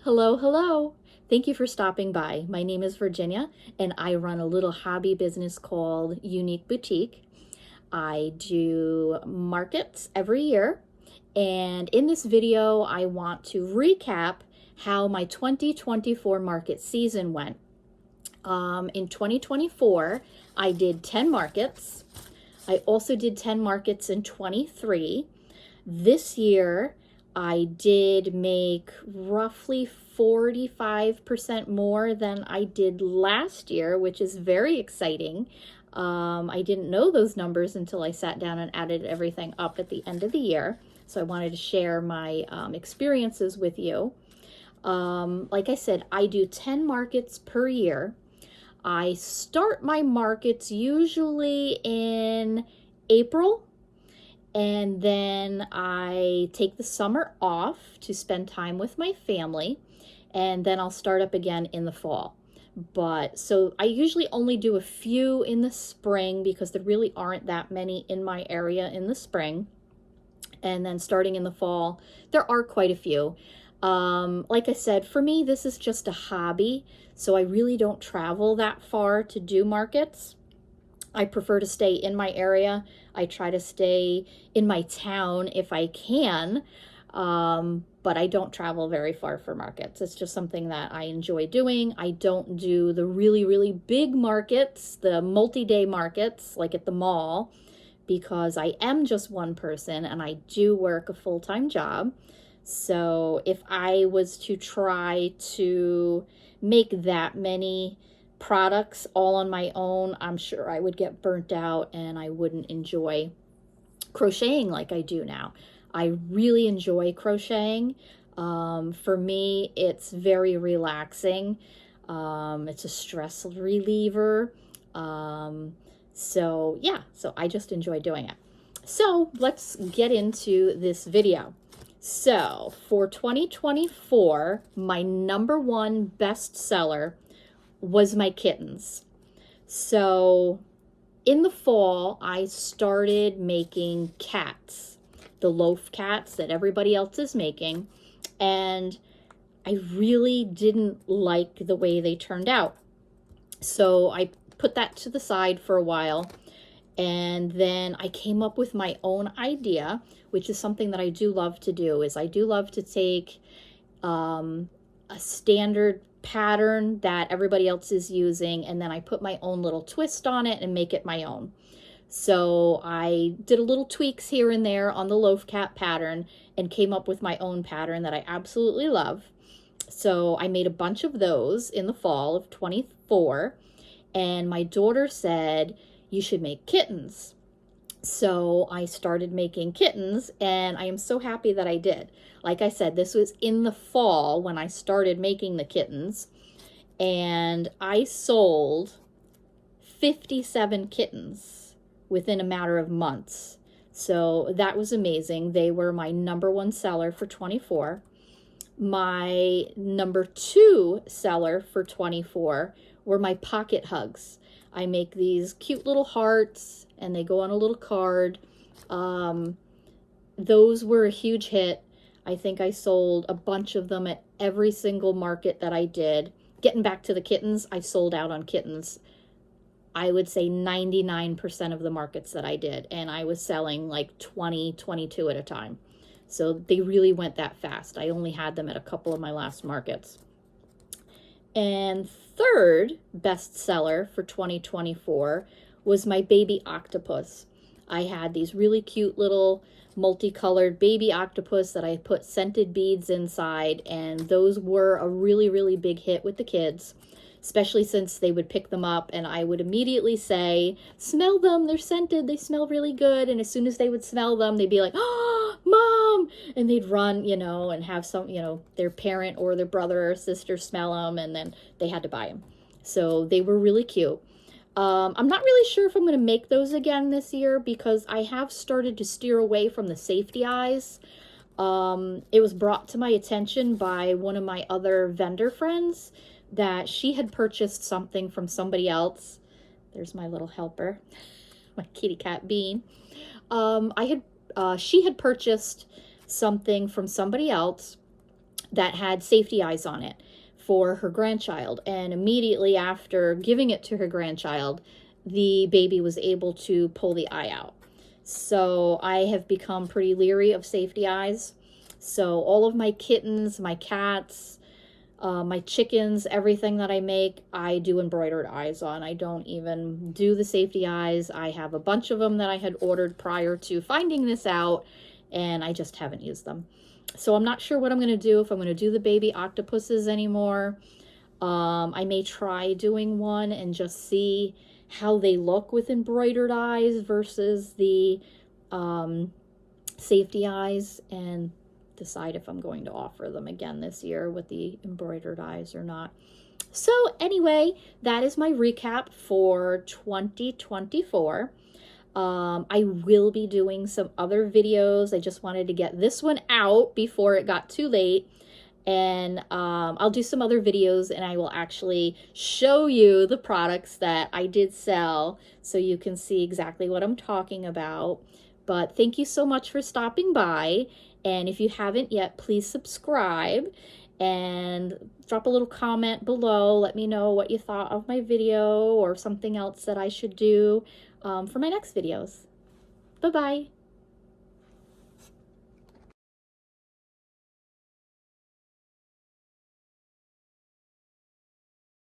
Hello, hello. Thank you for stopping by. My name is Virginia, and I run a little hobby business called Unique Boutique. I do markets every year, and in this video, I want to recap how my 2024 market season went. In 2024, I did 10 markets. I also did 10 markets in 23. This year, I did make roughly 45% more than I did last year, which is very exciting. I didn't know those numbers until I sat down and added everything up at the end of the year. So I wanted to share my experiences with you. Like I said, I do 10 markets per year. I start my markets usually in April, and then I take the summer off to spend time with my family, and then I'll start up again in the fall. But so I usually only do a few in the spring because there really aren't that many in my area in the spring. And then starting in the fall, there are quite a few. Like I said, for me, this is just a hobby, so I really don't travel that far to do markets. I prefer to stay in my area. I try to stay in my town if I can, but I don't travel very far for markets. It's just something that I enjoy doing. I don't do the really, really big markets, the multi-day markets like at the mall, because I am just one person and I do work a full-time job. So if I was to try to make that many products all on my own, I'm sure I would get burnt out and I wouldn't enjoy crocheting like I do now. I really enjoy crocheting. For me, it's very relaxing. It's a stress reliever. So I just enjoy doing it. So let's get into this video. So for 2024, my number one bestseller was my kittens. So in the fall, I started making cats, the loaf cats that everybody else is making, and I really didn't like the way they turned out. So I put that to the side for a while, and then I came up with my own idea, which is something that I do love to do, is I do love to take a standard pattern that everybody else is using, and then I put my own little twist on it and make it my own. So I did a little tweaks here and there on the loaf cat pattern and came up with my own pattern that I absolutely love. So I made a bunch of those in the fall of 24, and my daughter said, you should make kittens. So I started making kittens, and I am so happy that I did. Like I said, this was in the fall when I started making the kittens, and I sold 57 kittens within a matter of months. So that was amazing. They were my number one seller for 24. My number two seller for 24 were my pocket hugs. I make these cute little hearts and they go on a little card. Those were a huge hit. I think I sold a bunch of them at every single market that I did. Getting back to the kittens, I sold out on kittens. I would say 99% of the markets that I did, and I was selling like 20, 22 at a time. So they really went that fast. I only had them at a couple of my last markets. And third bestseller for 2024 was my baby octopus. I had these really cute little multicolored baby octopus that I put scented beads inside, and those were a really, really big hit with the kids, especially since they would pick them up and I would immediately say, smell them, they're scented, they smell really good. And as soon as they would smell them, they'd be like, oh, Mom! And they'd run, and have some, their parent or their brother or sister smell them, and then they had to buy them. So they were really cute. I'm not really sure if I'm going to make those again this year because I have started to steer away from the safety eyes. It was brought to my attention by one of my other vendor friends that she had purchased something from somebody else. There's my little helper, my kitty cat Bean. She had purchased something from somebody else that had safety eyes on it for her grandchild. And immediately after giving it to her grandchild, the baby was able to pull the eye out. So I have become pretty leery of safety eyes. So all of my kittens, my cats, my chickens, everything that I make, I do embroidered eyes on. I don't even do the safety eyes. I have a bunch of them that I had ordered prior to finding this out, and I just haven't used them. So I'm not sure what I'm going to do, if I'm going to do the baby octopuses anymore. I may try doing one and just see how they look with embroidered eyes versus the safety eyes, and decide if I'm going to offer them again this year with the embroidered eyes or not. So anyway, that is my recap for 2024. I will be doing some other videos. I just wanted to get this one out before it got too late. And I'll do some other videos, and I will actually show you the products that I did sell so you can see exactly what I'm talking about. But thank you so much for stopping by. And if you haven't yet, please subscribe and drop a little comment below. Let me know what you thought of my video or something else that I should do for my next videos. Bye-bye.